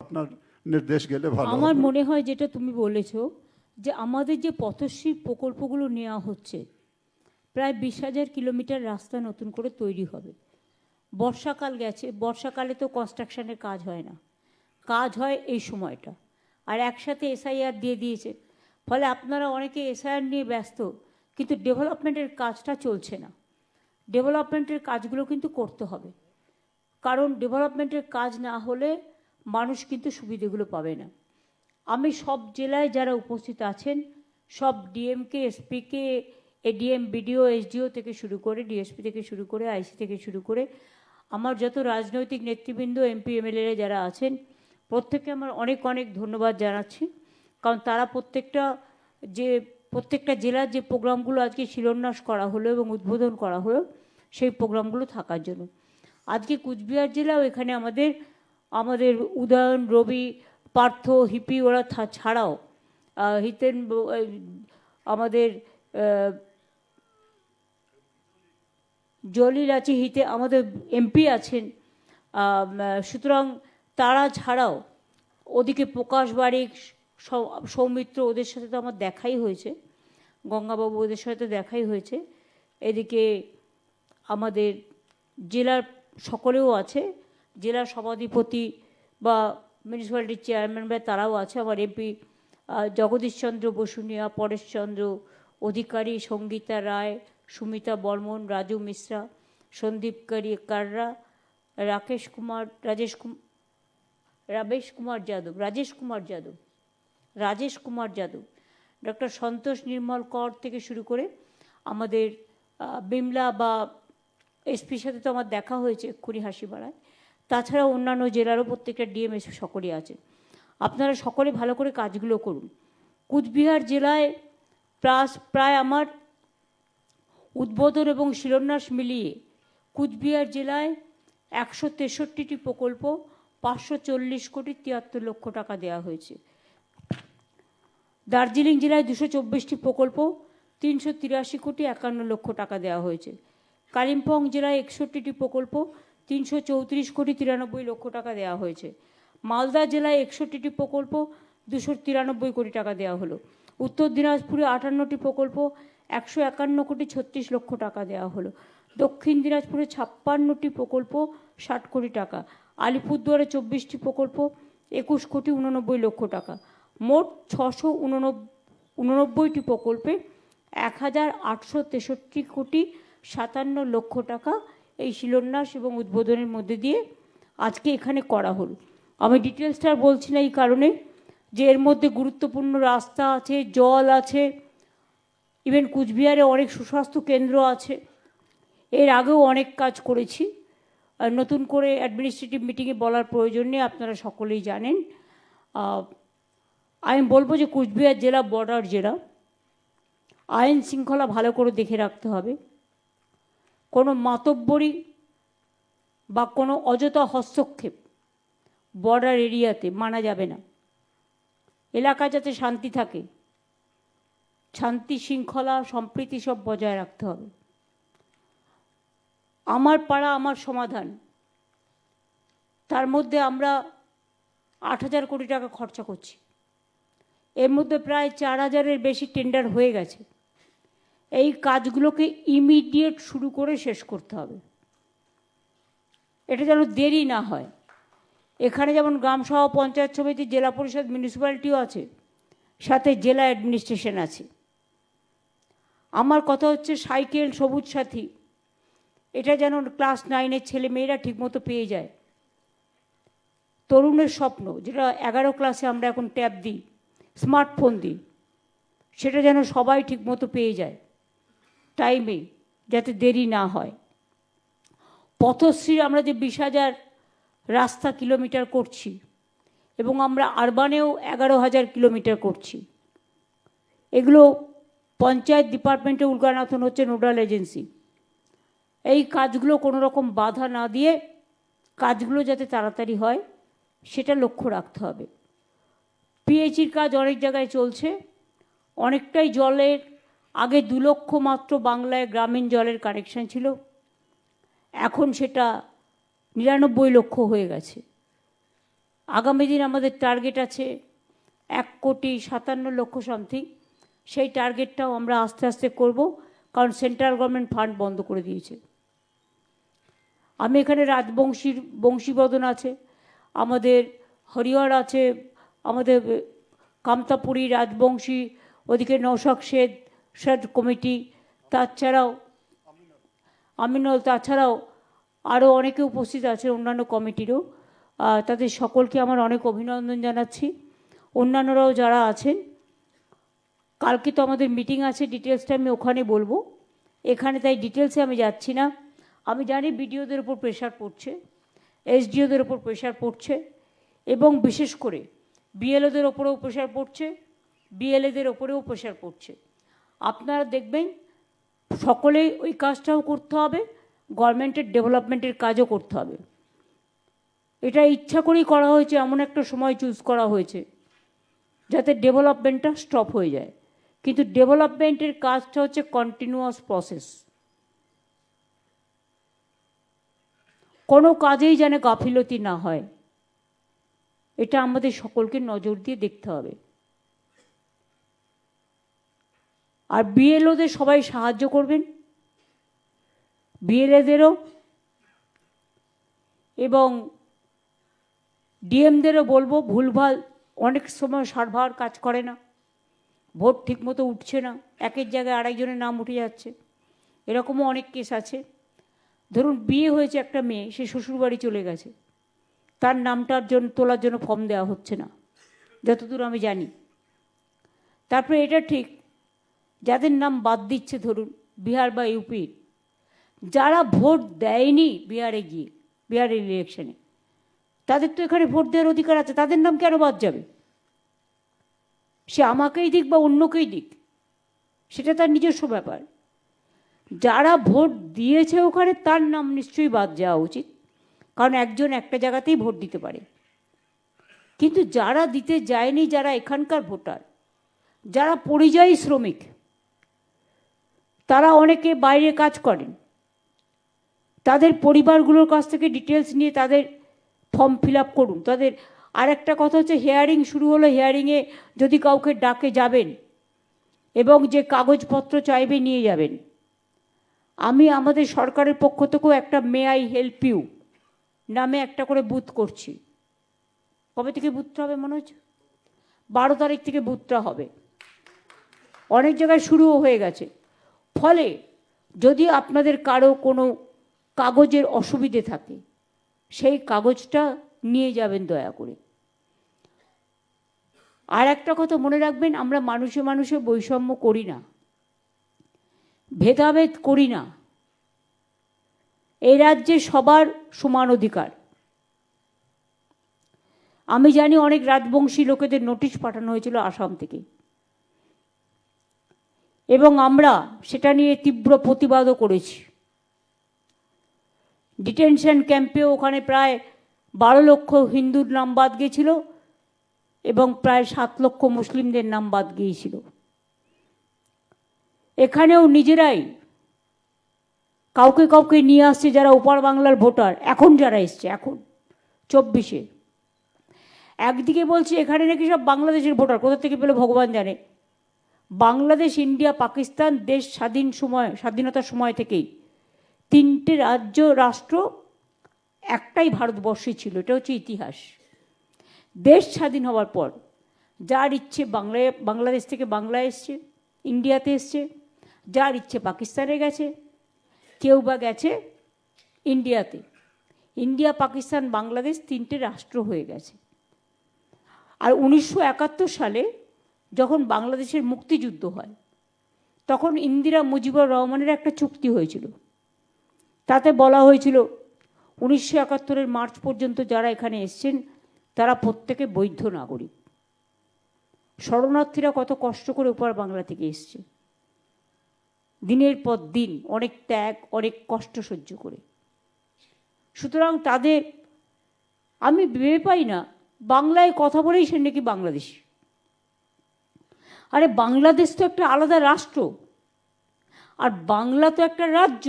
আপনার নির্দেশ গেলে ভালো আমার হবে। মনে হয় যেটা তুমি বলেছো যে আমাদের যে পথশ্রী প্রকল্পগুলো নেওয়া হচ্ছে, প্রায় 20,000 কিলোমিটার রাস্তা নতুন করে তৈরি হবে। বর্ষাকাল গেছে, বর্ষাকালে তো কনস্ট্রাকশনের কাজ হয় না, কাজ হয় এই সময়টা। আর একসাথে এসআইআর দিয়ে দিয়েছে, ফলে আপনারা অনেকে এসআইআর নিয়ে ব্যস্ত, কিন্তু ডেভেলপমেন্টের কাজটা চলছে না। ডেভেলপমেন্টের কাজগুলো কিন্তু করতে হবে, কারণ ডেভেলপমেন্টের কাজ না হলে মানুষ কিন্তু সুবিধেগুলো পাবে না। আমি সব জেলায় যারা উপস্থিত আছেন, সব ডিএমকে, এসপিকে, এডিএম, বিডিও, এসডিও থেকে শুরু করে, ডিএসপি থেকে শুরু করে, আইসি থেকে শুরু করে আমার যত রাজনৈতিক নেতৃবৃন্দ, এমপি, এমএলএ যারা আছেন, প্রত্যেককে আমার অনেক অনেক ধন্যবাদ জানাচ্ছি। কারণ তারা প্রত্যেকটা জেলার যে প্রোগ্রামগুলো আজকে শিলান্যাস করা হলো এবং উদ্বোধন করা হলো, সেই প্রোগ্রামগুলো থাকার জন্য। আজকে কুচবিহার জেলাও এখানে আমাদের উদয়ন, রবি, পার্থ, হিপি ওরা ছাড়াও হিতেন, আমাদের জলিল আছে, হিতে আমাদের এমপি আছেন। সুতরাং তারা ছাড়াও ওদিকে প্রকাশ বারিক, সৌমিত্র, ওদের সাথে তো আমার দেখাই হয়েছে, গঙ্গাবাবু ওদের সাথে দেখাই হয়েছে। এদিকে আমাদের জেলার সকলেও আছে, জেলার সভাধিপতি বা মিউনিসিপ্যালিটির চেয়ারম্যান বা তারাও আছে। আমার এমপি জগদীশচন্দ্র বসুনিয়া, পরেশচন্দ্র অধিকারী, সঙ্গীতা রায়, সুমিতা বর্মন, রাজু মিশ্রা, সন্দীপ কাররা, রাজেশ কুমার যাদব, ডক্টর সন্তোষ নির্মল কর থেকে শুরু করে আমাদের বিমলা বা এসপির সাথে তো আমার দেখা হয়েছে এক্ষুনি হাসিপাড়ায়। তাছাড়া অন্যান্য জেলারও প্রত্যেকটা ডিএমএস সকলেই আছেন। আপনারা সকলে ভালো করে কাজগুলো করুন। কুচবিহার জেলায় প্রায় আমার উদ্বোধন এবং শিলান্যাস মিলিয়ে কুচবিহার জেলায় 163টি প্রকল্প, 540 কোটি 73 লক্ষ টাকা দেওয়া হয়েছে। দার্জিলিং জেলায় 224টি প্রকল্প, 383 কোটি 51 লক্ষ টাকা দেওয়া হয়েছে। কালিম্পং জেলায় 61টি প্রকল্প, 334 কোটি 93 লক্ষ টাকা দেওয়া হয়েছে। মালদা জেলায় 61টি প্রকল্প, 293 কোটি টাকা দেওয়া হলো। উত্তর দিনাজপুরে 58টি প্রকল্প, 151 কোটি 36 লক্ষ টাকা দেওয়া হলো। দক্ষিণ দিনাজপুরে 56টি প্রকল্প, 60 কোটি টাকা। আলিপুরদুয়ারে 24টি প্রকল্প, 21 কোটি 89 লক্ষ টাকা। মোট 689টি প্রকল্পে 1863 কোটি 57 লক্ষ টাকা এই শিলান্যাস এবং উদ্বোধনের মধ্যে দিয়ে আজকে এখানে করা হলো। আমি ডিটেলসটা বলছি না এই কারণে যে এর মধ্যে গুরুত্বপূর্ণ রাস্তা আছে, জল আছে, ইভেন কুচবিহারে অনেক সুস্বাস্থ্য কেন্দ্র আছে। এর আগেও অনেক কাজ করেছি, নতুন করে অ্যাডমিনিস্ট্রেটিভ মিটিংয়ে বলার প্রয়োজন নেই, আপনারা সকলেই জানেন। আমি বলবো যে কুচবিহার জেলা বর্ডার জেলা, আইন শৃঙ্খলা ভালো করে দেখে রাখতে হবে। কোনো মাতব্বরি বা কোনো অযথা হস্তক্ষেপ বর্ডার এরিয়াতে মানা যাবে না। এলাকা যাতে শান্তি থাকে, শান্তি শৃঙ্খলা সম্প্রীতি সব বজায় রাখতে হবে। আমার পাড়া আমার সমাধান, তার মধ্যে আমরা 8,000 কোটি টাকা খরচা করছি। এর মধ্যে প্রায় 4,000-এর বেশি টেন্ডার হয়ে গেছে। এই কাজগুলোকে ইমিডিয়েট শুরু করে শেষ করতে হবে, এটা যেন দেরি না হয়। এখানে যেমন গ্রামসভা, পঞ্চায়েত সমিতি, জেলা পরিষদ, মিউনিসিপ্যালিটিও আছে, সাথে জেলা অ্যাডমিনিস্ট্রেশন আছে। আমার কথা হচ্ছে সাইকেল, সবুজ সাথী, এটা যেন ক্লাস 9-এর ছেলে মেয়েরা ঠিকমতো পেয়ে যায়। তরুণের স্বপ্ন, যেটা 11 ক্লাসে আমরা এখন ট্যাব দিই, স্মার্টফোন দিই, সেটা যেন সবাই ঠিকমতো পেয়ে যায় টাইমে, যাতে দেরি না হয়। পথশ্রী আমরা যে 20,000 রাস্তা কিলোমিটার করছি এবং আমরা আরবানেও 11,000 কিলোমিটার করছি, এগুলো পঞ্চায়েত ডিপার্টমেন্টে উল্কানাথন হচ্ছে নোডাল এজেন্সি। এই কাজগুলো কোনো রকম বাধা না দিয়ে কাজগুলো যাতে তাড়াতাড়ি হয় সেটা লক্ষ্য রাখতে হবে। পিএইচির কাজ অনেক জায়গায় চলছে, অনেকটাই জলের, আগে 2 লক্ষ মাত্র বাংলায় গ্রামীণ জলের কানেকশন ছিল, এখন সেটা 99 লক্ষ হয়ে গেছে। আগামী দিন আমাদের টার্গেট আছে 1,57,00,000 সামথিং। সেই টার্গেটটাও আমরা আস্তে আস্তে করব, কারণ সেন্ট্রাল গভর্নমেন্ট ফান্ড বন্ধ করে দিয়েছে। আমি এখানে রাজবংশীর বংশীবদন আছে, আমাদের হরিহর আছে, আমাদের কামতাপুরী রাজবংশী, ওদিকে নৌশাক শেড কমিটি, তাছাড়াও আমিনল, তাছাড়াও আরও অনেকে উপস্থিত আছে অন্যান্য কমিটিরও। তাদের সকলকে আমার অনেক অভিনন্দন জানাচ্ছি। অন্যান্যরাও যারা আছেন, কালকে তো আমাদের মিটিং আছে, ডিটেলসটা আমি ওখানে বলবো, এখানে তাই ডিটেলসে আমি যাচ্ছি না। আমি জানি বিডিওদের উপর প্রেশার পড়ছে, এসডিওদের উপর প্রেশার পড়ছে, এবং বিশেষ করে বিএলওদের ওপরেও প্রেশার পড়ছে, বিএলএদের ওপরেও প্রেশার পড়ছে। আপনারা দেখবেন সকলেই ওই কাজটাও করতে হবে, গভর্নমেন্টের ডেভেলপমেন্টের কাজও করতে হবে। এটা ইচ্ছা করেই করা হয়েছে, এমন একটা সময় চুজ করা হয়েছে যাতে ডেভেলপমেন্টটা স্টপ হয়ে যায়। কিন্তু ডেভেলপমেন্টের কাজটা হচ্ছে কন্টিনিউয়াস প্রসেস। কোনো কাজেই যেন গাফিলতি না হয়, এটা আমাদের সকলকে নজর দিয়ে দেখতে হবে। আর বিএলওদের সবাই সাহায্য করবেন, বিএলএদেরও এবং ডিএমদেরও বলবো, ভুলভাল অনেক সময় সার্ভার কাজ করে না, ভোট ঠিকমতো উঠছে না, একের জায়গায় আরেকজনের নাম উঠে যাচ্ছে, এরকমও অনেক কেস আছে। ধরুন বিয়ে হয়েছে একটা মেয়ে, সে শ্বশুরবাড়ি চলে গেছে, তার নামটার জন্য তোলার জন্য ফর্ম দেওয়া হচ্ছে না, যতদূর আমি জানি। তারপরে এটা ঠিক, যাদের নাম বাদ দিচ্ছে, ধরুন বিহার বা ইউপি, যারা ভোট দেয়নি বিহারে গিয়ে, বিহারের ইলেকশনে, তাদের তো এখানে ভোট দেওয়ার অধিকার আছে, তাদের নাম কেন বাদ যাবে? সে আমাকেই দিক বা অন্যকেই দিক, সেটা তার নিজস্ব ব্যাপার। যারা ভোট দিয়েছে ওখানে, তার নাম নিশ্চয়ই বাদ যাওয়া উচিত, কারণ একজন একটা জায়গাতেই ভোট দিতে পারে। কিন্তু যারা দিতে যায়নি, যারা এখানকার ভোটার, যারা পরিযায়ী শ্রমিক, তারা অনেকে বাইরে কাজ করেন, তাদের পরিবারগুলোর কাছ থেকে ডিটেলস নিয়ে তাদের ফর্ম ফিল আপ করুন। তাদের আর একটা কথা হচ্ছে, হিয়ারিং শুরু হলো, হিয়ারিংয়ে যদি কাউকে ডাকে যাবেন এবং যে কাগজপত্র চাইবে নিয়ে যাবেন। আমি আমাদের সরকারের পক্ষ থেকেও একটা মে আই হেল্প ইউ নামে একটা করে বুথ করছি। কবে থেকে বুথটা হবে মনে হচ্ছে? 12 তারিখ থেকে বুথটা হবে, অনেক জায়গায় শুরুও হয়ে গেছে। ফলে যদি আপনাদের কারো কোনো কাগজের অসুবিধে থাকে, সেই কাগজটা নিয়ে যাবেন দয়া করে। আর একটা কথা মনে রাখবেন, আমরা মানুষে মানুষে বৈষম্য করি না, ভেদাভেদ করি না। এই রাজ্যে সবার সমান অধিকার। আমি জানি অনেক রাজবংশী লোকেদের নোটিশ পাঠানো হয়েছিল আসাম থেকে, এবং আমরা সেটা নিয়ে তীব্র প্রতিবাদও করেছি। ডিটেনশন ক্যাম্পে ওখানে প্রায় 12 লক্ষ হিন্দুর নাম বাদ গিয়েছিল এবং প্রায় 7 লক্ষ মুসলিমদের নাম বাদ গিয়েছিল। এখানেও নিজেরাই কাউকে কাউকে নিয়ে আসছে, যারা ওপার বাংলার ভোটার, এখন যারা এসছে, এখন 24-এ। একদিকে বলছে এখানে নাকি সব বাংলাদেশের ভোটার, কোথা থেকে পেলো ভগবান জানে। বাংলাদেশ, ইন্ডিয়া, পাকিস্তান দেশ স্বাধীনতার সময় থেকেই 3টে রাষ্ট্র, একটাই ভারতবর্ষে ছিল। এটা হচ্ছে ইতিহাস। দেশ স্বাধীন হওয়ার পর যার ইচ্ছে বাংলাদেশ থেকে বাংলায় এসছে, ইন্ডিয়াতে এসছে, যার ইচ্ছে পাকিস্তানে গেছে, কেউ বা গেছে ইন্ডিয়াতে। ইন্ডিয়া, পাকিস্তান, বাংলাদেশ 3টে রাষ্ট্র হয়ে গেছে। আর 1971 সালে যখন বাংলাদেশের মুক্তিযুদ্ধ হয়, তখন ইন্দিরা মুজিবুর রহমানের একটা চুক্তি হয়েছিল। তাতে বলা হয়েছিল 1971 মার্চ পর্যন্ত যারা এখানে এসছেন তারা প্রত্যেকে বৈধ নাগরিক। শরণার্থীরা কত কষ্ট করে ওপার বাংলা থেকে এসছে, দিনের পর দিন অনেক ত্যাগ, অনেক কষ্ট সহ্য করে। সুতরাং তাদের আমি ভেবে পাই না, বাংলায় কথা বলেই সে নাকি বাংলাদেশি। আরে বাংলাদেশ তো একটা আলাদা রাষ্ট্র, আর বাংলা তো একটা রাজ্য।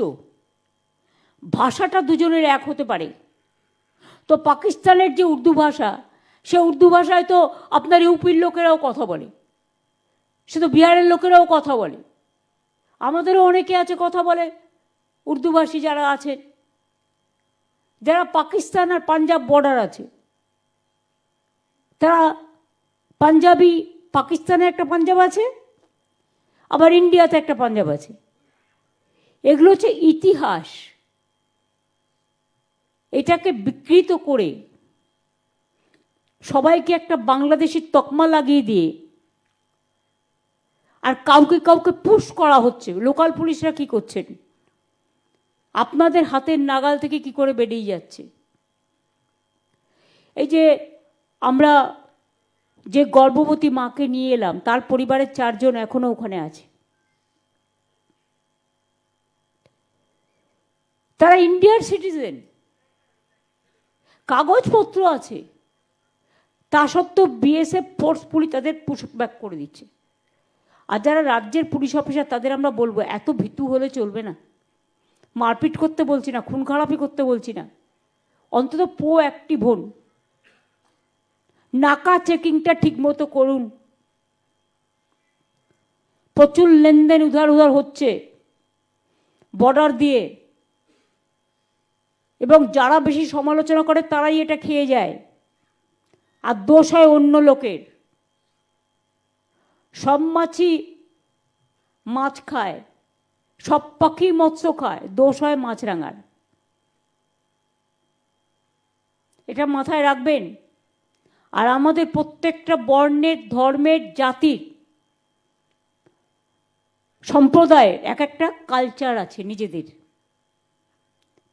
ভাষাটা দুজনের এক হতে পারে। তো পাকিস্তানের যে উর্দু ভাষা, সে উর্দু ভাষায় তো আপনার ইউপির লোকেরাও কথা বলে, সে তো বিহারের লোকেরাও কথা বলে, আমাদেরও অনেকে আছে কথা বলে উর্দুভাষী যারা আছেন, যারা পাকিস্তান আর পাঞ্জাব বর্ডার আছে, তারা পাঞ্জাবি, পাকিস্তানে একটা পাঞ্জাব আছে, আবার ইন্ডিয়াতে একটা পাঞ্জাব আছে। এগুলো হচ্ছে ইতিহাস। এটাকে বিকৃত করে সবাইকে একটা বাংলাদেশি তকমা লাগিয়ে দিয়ে আর কাউকে কাউকে পুশ করা হচ্ছে। লোকাল পুলিশরা কি করছেন? আপনাদের হাতের নাগাল থেকে কি করে বেরিয়ে যাচ্ছে। এই যে আমরা যে গর্ভবতী মাকে নিয়ে এলাম, তার পরিবারের 4 জন এখনো ওখানে আছে। তারা ইন্ডিয়ার সিটিজেন, কাগজপত্র আছে, তা সত্ত্বেও বিএসএফ ফোর্সফুলি তাদের পুশ ব্যাক করে দিচ্ছে। আর যারা রাজ্যের পুলিশ অফিসার, তাদের আমরা বলবো, এত ভীতু হলে চলবে না। মারপিট করতে বলছি না, খুন খারাপি করতে বলছি না, অন্তত প্রোঅ্যাক্টিভ হন, নাকা চেকিংটা ঠিক মতো করুন। প্রচুর লেনদেন উধার উধার হচ্ছে বর্ডার দিয়ে, এবং যারা বেশি সমালোচনা করে তারাই এটা খেয়ে যায়, আর দোষ হয় অন্য লোকের। সব মাছই মাছ খায়, সব পাখি মৎস্য খায়, দোষ হয় মাছরাঙার। এটা মাথায় রাখবেন। আর আমাদের প্রত্যেকটা বর্ণের, ধর্মের, জাতির, সম্প্রদায়ের এক একটা কালচার আছে নিজেদের।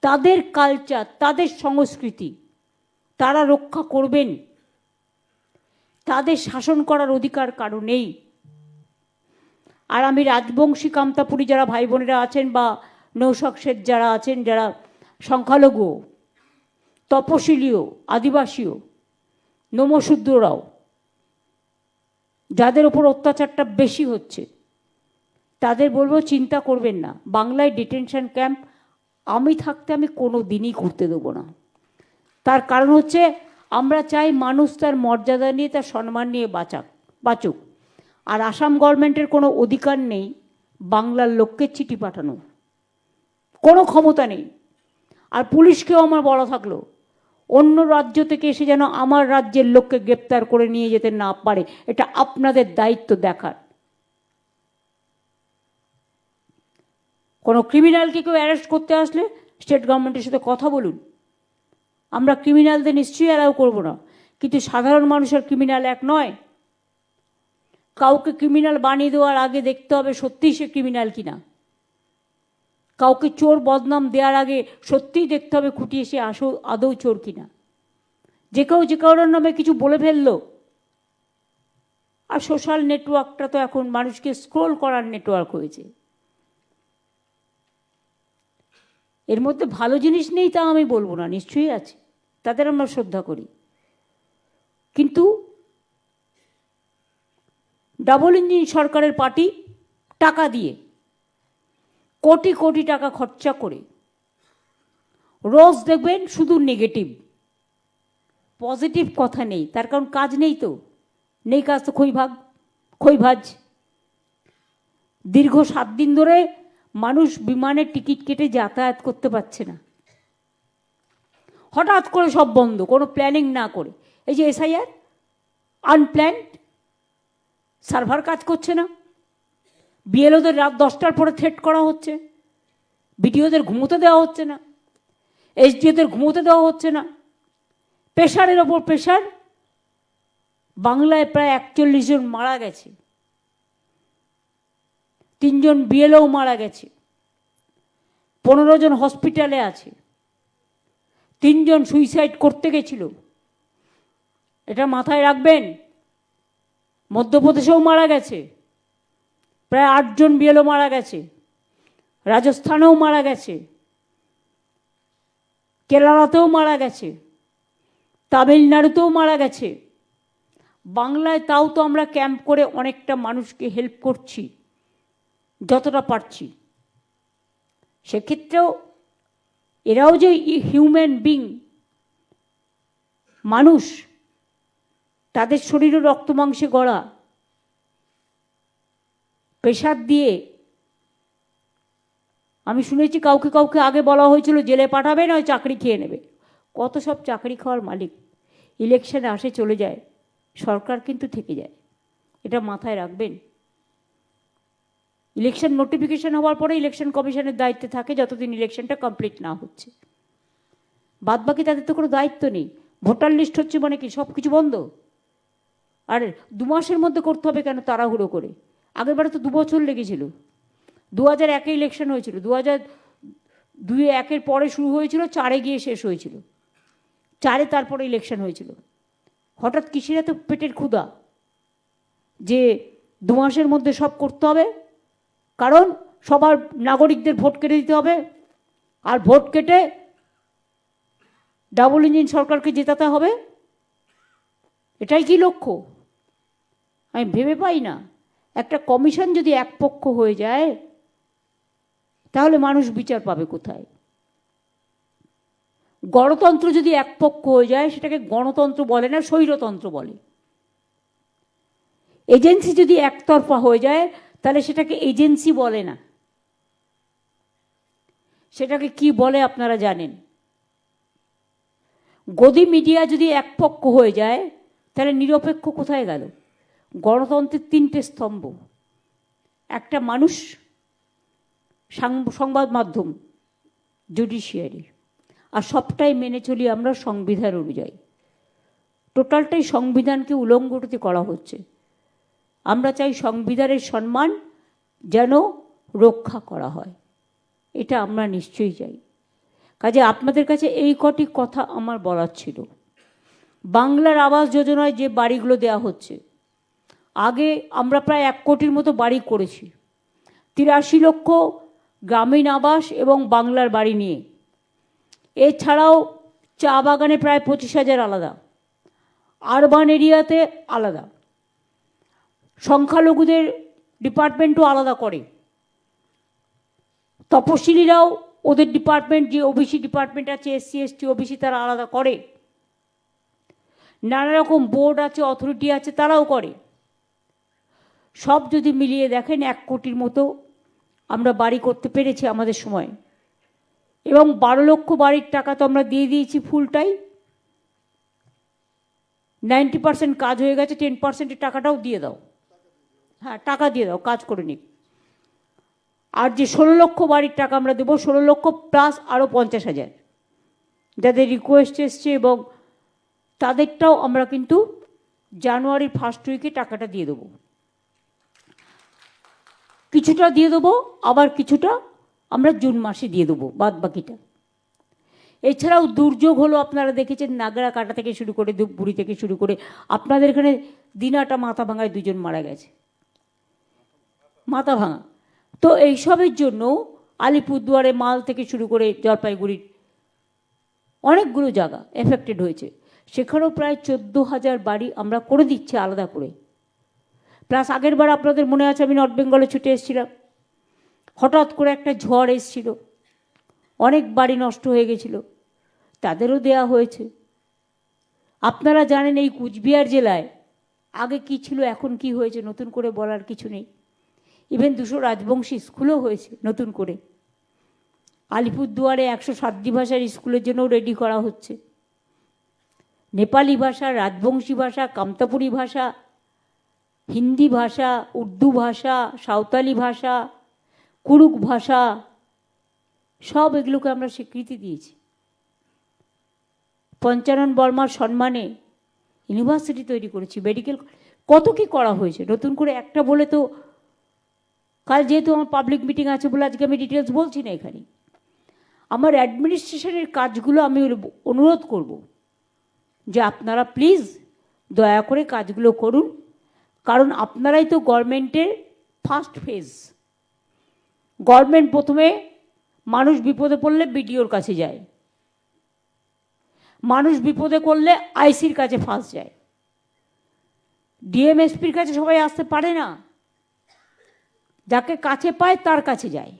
তাদের কালচার, তাদের সংস্কৃতি তারা রক্ষা করবেন। তাদের শাসন করার অধিকার কারো নেই। আর আমি রাজবংশী কামতাপুরী যারা ভাই বোনেরা আছেন, বা নৌশাকসের যারা আছেন, যারা সংখ্যালঘু, তপশিলীয়, আদিবাসীও, নমশূদ্ররাও, যাদের ওপর অত্যাচারটা বেশি হচ্ছে, তাদের বলবো চিন্তা করবেন না। বাংলায় ডিটেনশন ক্যাম্প আমি থাকতে আমি কোনো দিনই করতে দেবো না। তার কারণ হচ্ছে, আমরা চাই মানুষ তার মর্যাদা নিয়ে, তার সম্মান নিয়ে বাঁচুক। আর আসাম গভর্নমেন্টের কোনো অধিকার নেই বাংলার লোককে চিঠি পাঠানো, কোনো ক্ষমতা নেই। আর পুলিশকেও আমার বলা থাকলো, অন্য রাজ্য থেকে এসে যেন আমার রাজ্যের লোককে গ্রেপ্তার করে নিয়ে যেতে না পারে, এটা আপনাদের দায়িত্ব দেখার। কোনো ক্রিমিনালকে কেউ অ্যারেস্ট করতে আসলে স্টেট গভর্নমেন্টের সাথে কথা বলুন। আমরা ক্রিমিনালদের নিশ্চয়ই অ্যালাউ করবো না, কিন্তু সাধারণ মানুষের ক্রিমিনাল এক নয়। কাউকে ক্রিমিনাল বানিয়ে দেওয়ার আগে দেখতে হবে সত্যিই সে ক্রিমিনাল কিনা। কাউকে চোর বদনাম দেওয়ার আগে সত্যিই দেখতে হবে খুঁটিয়ে সে আদৌ চোর কিনা। যে কেউ যে কারোর নামে কিছু বলে ফেললো। আর সোশ্যাল নেটওয়ার্কটা তো এখন মানুষকে স্ক্রোল করার নেটওয়ার্ক হয়েছে। এর মধ্যে ভালো জিনিস নেই তা আমি বলবো না, নিশ্চয়ই আছে, তাদের আমরা শ্রদ্ধা করি। কিন্তু ডাবল ইঞ্জিন সরকারের পার্টি টাকা দিয়ে, কোটি কোটি টাকা খরচা করে, রোজ দেখবেন শুধু নেগেটিভ, পজিটিভ কথা নেই। তার কারণ কাজ নেই, তো নেই কাজ, তো খইভাজ। দীর্ঘ 7 দিন ধরে মানুষ বিমানের টিকিট কেটে যাতায়াত করতে পারছে না। হঠাৎ করে সব বন্ধ, কোনো প্ল্যানিং না করে। এই যে এসআইআর আনপ্ল্যান্ড, সার্ভার কাজ করছে না, বিএলওদের রাত 10টার পরে থ্রেট করা হচ্ছে, বিডিওদের ঘুমোতে দেওয়া হচ্ছে না, এসডিওদের ঘুমোতে দেওয়া হচ্ছে না, প্রেশারের ওপর প্রেশার। বাংলায় প্রায় 41 জন মারা গেছে, 3 জন বিএলও মারা গেছে, 15 জন হসপিটালে আছে, 3 জন সুইসাইড করতে গেছিল। এটা মাথায় রাখবেন। মধ্যপ্রদেশেও মারা গেছে, প্রায় 8 জন বিএলও মারা গেছে, রাজস্থানেও মারা গেছে, কেরালাতেও মারা গেছে, তামিলনাড়ুতেও মারা গেছে। বাংলায় তাও তো আমরা ক্যাম্প করে অনেকটা মানুষকে হেল্প করছি যতটা পারছি। সেক্ষেত্রেও এরাও যে হিউম্যান বিং, মানুষ, তাদের শরীরও রক্ত মাংসে গড়া, প্রেশার দিয়ে। আমি শুনেছি কাউকে কাউকে আগে বলা হয়েছিল জেলে পাঠাবে, নয় চাকরি খেয়ে নেবে। কত সব চাকরি খাওয়ার মালিক ইলেকশনে আসে চলে যায়, সরকার কিন্তু থেকে যায়। এটা মাথায় রাখবেন। ইলেকশন নোটিফিকেশন হওয়ার পরে ইলেকশন কমিশনের দায়িত্বে থাকে যতদিন ইলেকশনটা কমপ্লিট না হচ্ছে। বাদবাকি তাদের তো কোনো দায়িত্ব নেই। ভোটার লিস্ট হচ্ছে মানে কি সব কিছু বন্ধ? আর 2 মাসের মধ্যে করতে হবে কেন তাড়াহুড়ো করে? আগেরবারে তো 2 বছর লেগেছিল। 2001-এ ইলেকশন হয়েছিল, 2002-এর পরে শুরু হয়েছিল, 4-এ গিয়ে শেষ হয়েছিল, 4-এ তারপরে ইলেকশন হয়েছিল। হঠাৎ কিসের এত পেটের ক্ষুধা যে 2 মাসের মধ্যে সব করতে হবে? কারণ সবার নাগরিকদের ভোট কেটে দিতে হবে, আর ভোট কেটে ডাবল ইঞ্জিন সরকারকে জেতাতে হবে। এটাই কি লক্ষ্য? আমি ভেবে পাই না। একটা কমিশন যদি একপক্ষ হয়ে যায় তাহলে মানুষ বিচার পাবে কোথায়? গণতন্ত্র যদি একপক্ষ হয়ে যায় সেটাকে গণতন্ত্র বলে না, স্বৈরতন্ত্র বলে। এজেন্সি যদি একতরফা হয়ে যায় তাহলে সেটাকে এজেন্সি বলে না, সেটাকে কি বলে আপনারা জানেন? গদি মিডিয়া যদি একপক্ষ হয়ে যায় তাহলে নিরপেক্ষ কোথায় গেল? গণতন্ত্রের 3টে স্তম্ভ, একটা মানুষ, সংবাদ মাধ্যম, জুডিশিয়ারি, আর সবটাই মেনে চলি আমরা সংবিধান অনুযায়ী। টোটালটাই সংবিধানকে উলঙ্ঘিত করা হচ্ছে। আমরা চাই সংবিধানের সম্মান যেন রক্ষা করা হয়, এটা আমরা নিশ্চয়ই চাই। কাজে আপনাদের কাছে এই কটি কথা আমার বলার ছিল। বাংলার আবাস যোজনায় যে বাড়িগুলো দেওয়া হচ্ছে, আগে আমরা প্রায় 1 কোটির মতো বাড়ি করেছি, 83 লক্ষ গ্রামীণ আবাস এবং বাংলার বাড়ি নিয়ে। এছাড়াও চা বাগানে প্রায় 25,000 আলাদা, আরবান এরিয়াতে আলাদা, সংখ্যালঘুদের ডিপার্টমেন্টও আলাদা করে, তপশিলিরাও ওদের ডিপার্টমেন্ট, যে ওবিসি ডিপার্টমেন্ট আছে, SC ST OBC, তারা আলাদা করে। নানা রকম বোর্ড আছে, অথরিটি আছে, তারাও করে। সব যদি মিলিয়ে দেখেন 1 কোটির মতো আমরা বাড়ি করতে পেরেছি আমাদের সময়। এবং 12 লক্ষ বাড়ির টাকা তো আমরা দিয়ে দিয়েছি ফুলটাই। 90% কাজ হয়ে গেছে, 10%-এর টাকাটাও দিয়ে দাও। হ্যাঁ, টাকা দিয়ে দাও, কাজ করে নিক। আর যে 16 লক্ষ বাড়ির টাকা আমরা দেবো, 16 লক্ষ প্লাস আরও 50,000 যাদের রিকোয়েস্ট এসছে, এবং তাদেরটাও আমরা কিন্তু জানুয়ারির 1st উইকে টাকাটা দিয়ে দেবো। কিছুটা দিয়ে দেবো, আবার কিছুটা আমরা জুন মাসে দিয়ে দেবো, বাদ বাকিটা। এছাড়াও দুর্যোগ হলো, আপনারা দেখেছেন নাগরা কাটা থেকে শুরু করে, ধূপগুড়ি থেকে শুরু করে, আপনাদের এখানে দিনাটা মাথা ভাঙায় 2 জন মারা গেছে, মাথা ভাঙা। তো এইসবের জন্য আলিপুরদুয়ারে মাল থেকে শুরু করে জলপাইগুড়ির অনেকগুলো জায়গা এফেক্টেড হয়েছে। সেখানেও প্রায় 14,000 বাড়ি আমরা করে দিচ্ছি আলাদা করে। প্লাস আগের বার আপনাদের মনে আছে আমি নর্থ বেঙ্গলে ছুটে এসেছিলাম, হঠাৎ করে একটা ঝড় এসেছিল, অনেক বাড়ি নষ্ট হয়ে গেছিল, তাদেরও দেয়া হয়েছে। আপনারা জানেন এই কুচবিহার জেলায় আগে কি ছিল, এখন কি হয়েছে, নতুন করে বলার কিছু নেই। ইভেন 200 রাজবংশী স্কুলও হয়েছে নতুন করে। আলিপুরদুয়ারে 107 ভাষার স্কুলের জন্যও রেডি করা হচ্ছে। নেপালি ভাষা, রাজবংশী ভাষা, কামতাপুরি ভাষা, হিন্দি ভাষা, উর্দু ভাষা, সাঁওতালি ভাষা, কুড়ুক ভাষা, সব এগুলোকে আমরা স্বীকৃতি দিয়েছি। পঞ্চানন বর্মার সম্মানে ইউনিভার্সিটি তৈরি করেছি, মেডিকেল, কত কি করা হয়েছে নতুন করে। একটা বলে তো, কাল যেহেতু আমার পাবলিক মিটিং আছে বলে আজকে আমি ডিটেলস বলছি না এখানে। আমার অ্যাডমিনিস্ট্রেশনের কাজগুলো আমি অনুরোধ করব যে আপনারা প্লিজ দয়া করে কাজগুলো করুন, কারণ আপনারাই তো গভর্নমেন্টের ফার্স্ট ফেজ। গভর্নমেন্ট প্রথমে মানুষ বিপদে পড়লে বিডিওর কাছে যায়, মানুষ বিপদে করলে আইসির কাছে ফার্স্ট যায়, ডিএমএসপির কাছে সবাই আসতে পারে না, যাকে কাছে পায় তার কাছে যায়।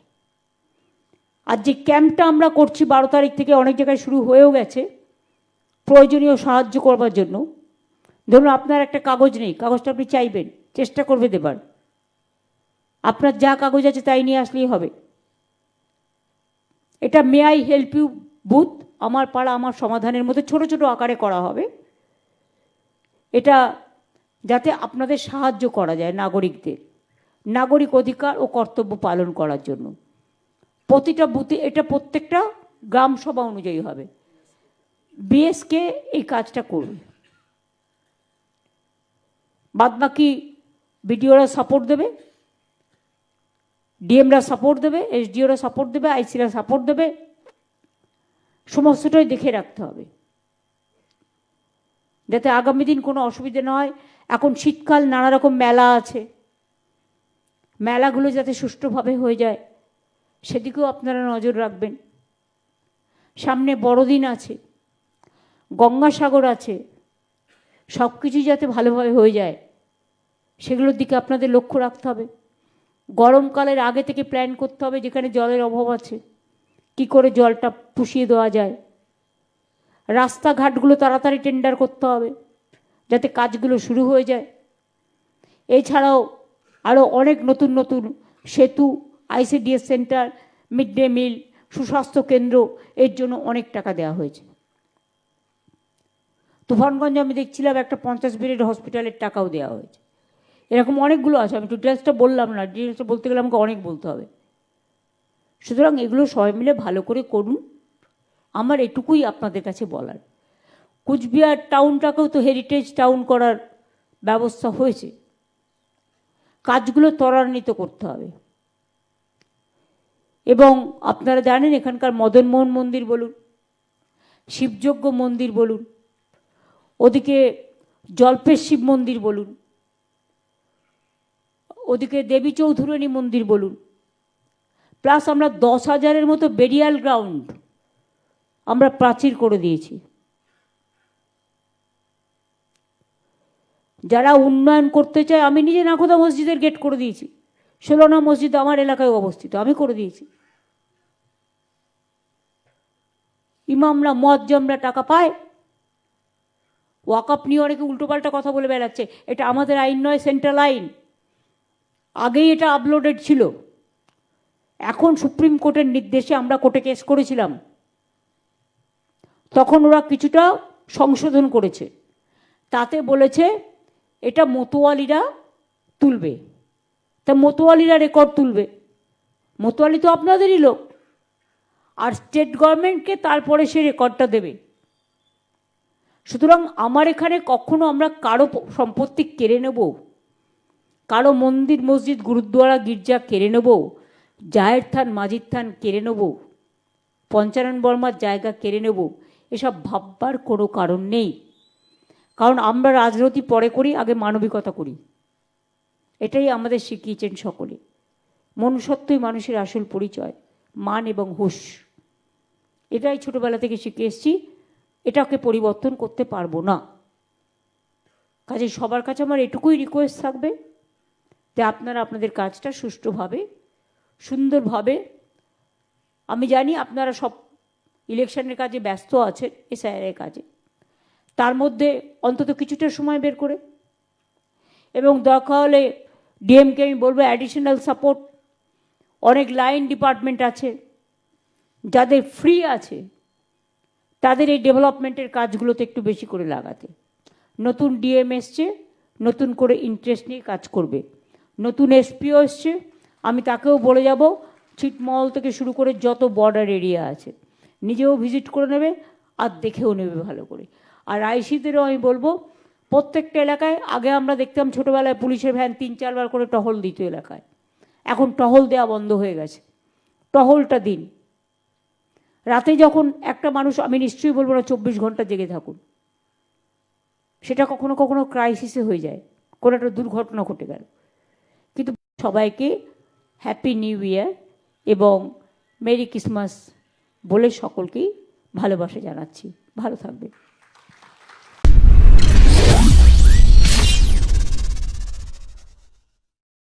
আর যে ক্যাম্পটা আমরা করছি 12 তারিখ থেকে অনেক জায়গায় শুরু হয়েও গেছে প্রয়োজনীয় সাহায্য করবার জন্য, ধরুন আপনার একটা কাগজ নেই, কাগজটা আপনি চাইবেন, চেষ্টা করবে দেবার, আপনার যা কাগজ আছে তাই নিয়ে আসলেই হবে। এটা may I help you booth, আমার পাড়া আমার সমাধানের মধ্যে ছোট ছোট আকারে করা হবে। এটা যাতে আপনাদের সাহায্য করা যায় নাগরিকদের, নাগরিক অধিকার ও কর্তব্য পালন করার জন্য। প্রতিটা বুথে এটা প্রত্যেকটা গ্রাম সভা অনুযায়ী হবে। বিএসকে এই কাজটা করবে, বাদবাকি বিডিওরা সাপোর্ট দেবে, ডিএমরা সাপোর্ট দেবে, এসডিওরা সাপোর্ট দেবে, আইসিরা সাপোর্ট দেবে। সমস্তটাই দেখে রাখতে হবে যাতে আগামী দিন কোনো অসুবিধা না হয়। এখন শীতকাল, নানা রকম মেলা আছে, মেলাগুলো যাতে সুষ্ঠুভাবে হয়ে যায় সেদিকেও আপনারা নজর রাখবেন। সামনে বড়দিন আছে, গঙ্গাসাগর আছে, সব কিছু যাতে ভালোভাবে হয়ে যায় সেগুলোর দিকে আপনাদের লক্ষ্য রাখতে হবে। গরমকালের আগে থেকে প্ল্যান করতে হবে, যেখানে জলের অভাব আছে কি করে জলটা পুষিয়ে দেওয়া যায়। রাস্তাঘাটগুলো তাড়াতাড়ি টেন্ডার করতে হবে যাতে কাজগুলো শুরু হয়ে যায়। এছাড়াও আরও অনেক নতুন নতুন সেতু, ICDS centre, mid day meal, সুস্বাস্থ্য কেন্দ্র, এর জন্য অনেক টাকা দেওয়া হয়েছে। তুফানগঞ্জে আমি দেখছিলাম একটা 50 বেডের হসপিটালের টাকাও দেওয়া হয়েছে। এরকম অনেকগুলো আছে, আমি ডিটেলসটা বললাম না, ডিটেলসটা বলতে গেলে আমাকে অনেক বলতে হবে। সুতরাং এগুলো সবাই মিলে ভালো করে করুন, আমার এটুকুই আপনাদের কাছে বলার। কুচবিহার টাউনটাকেও তো হেরিটেজ টাউন করার ব্যবস্থা হয়েছে, কাজগুলো ত্বরান্বিত করতে হবে। এবং আপনারা জানেন এখানকার মদনমোহন মন্দির বলুন, শিবযজ্ঞ মন্দির বলুন, ওদিকে জল্পেশ শিব মন্দির বলুন, ওদিকে দেবী চৌধুরানী মন্দির বলুন, প্লাস আমরা 10,000-এর মতো বেরিয়াল গ্রাউন্ড আমরা প্রাচীর করে দিয়েছি। যারা উন্নয়ন করতে চায়, আমি নিজে নাখোদা মসজিদের গেট করে দিয়েছি, 16 মসজিদ আমার এলাকায় অবস্থিত, আমি করে দিয়েছি। ইমামরা মুয়াজ্জমরা টাকা পায়। ওয়াকফ নিয়ে অনেকে উল্টোপাল্টা কথা বলে বেড়াচ্ছে, এটা আমাদের আইন নয়, সেন্ট্রাল আইন। আগেই এটা আপলোডেড ছিল, এখন সুপ্রিম কোর্টের নির্দেশে আমরা কোর্টে কেস করেছিলাম, তখন ওরা কিছুটা সংশোধন করেছে। তাতে বলেছে এটা মতোয়ালিরা তুলবে। তা মতোয়ালিরা রেকর্ড তুলবে, মতোয়ালি তো আপনাদেরই লোক, আর স্টেট গভর্নমেন্টকে তারপরে সে রেকর্ডটা দেবে। সুতরাং আমার এখানে কখনো আমরা কারো সম্পত্তি কেড়ে নেব, কারো মন্দির মসজিদ গুরুদ্বারা গির্জা কেড়ে নেব, জায়ের থান মাজির থান কেড়ে নেব, পঞ্চানন বর্মার জায়গা কেড়ে নেব, এসব ভাববার কোনো কারণ নেই। কারণ আমরা রাজনীতি পরে করি, আগে মানবিকতা করি। এটাই আমাদের শিখিয়েছেন সকলে। মনুষ্যত্বই মানুষের আসল পরিচয়, মান এবং হুঁশ। এটাই ছোটবেলা থেকে শিখে এসেছি, এটাকে পরিবর্তন করতে পারবো না। কাজে সবার কাছে আমার এটুকুই রিকোয়েস্ট থাকবে যে আপনারা আপনাদের কাজটা সুষ্ঠুভাবে সুন্দরভাবে, আমি জানি আপনারা সব ইলেকশনের কাজে ব্যস্ত আছেন, এসআইআরের কাজে, তার মধ্যে অন্তত কিছুটা সময় বের করে, এবং দরকার হলে ডিএমকে আমি বলবো অ্যাডিশনাল সাপোর্ট। অনেক লাইন ডিপার্টমেন্ট আছে যাদের ফ্রি আছে, তাদের এই ডেভেলপমেন্টের কাজগুলোতে একটু বেশি করে লাগাতে। নতুন ডিএম এসছে, নতুন করে ইন্টারেস্ট নিয়ে কাজ করবে। নতুন এসপিও এসছে, আমি তাকেও বলে যাব ছিটমহল থেকে শুরু করে যত বর্ডার এরিয়া আছে নিজেও ভিজিট করে নেবে আর দেখেও নেবে ভালো করে। আর আইসিদেরও আমি বলবো প্রত্যেকটা এলাকায়, আগে আমরা দেখতাম ছোটোবেলায় পুলিশের ভ্যান 3-4 বার করে টহল দিত এলাকায়, এখন টহল দেওয়া বন্ধ হয়ে গেছে। টহলটা দিন। রাতে যখন একটা মানুষ, আমি নিশ্চয়ই বলবো না 24 ঘন্টা জেগে থাকুন, সেটা কখনো কখনো ক্রাইসিসে হয়ে যায়, কোনো একটা দুর্ঘটনা ঘটে গেল। কিন্তু সবাইকে হ্যাপি নিউ ইয়ার এবং মেরি ক্রিসমাস বলে সকলকেই ভালোবাসা জানাচ্ছি। ভালো থাকবে।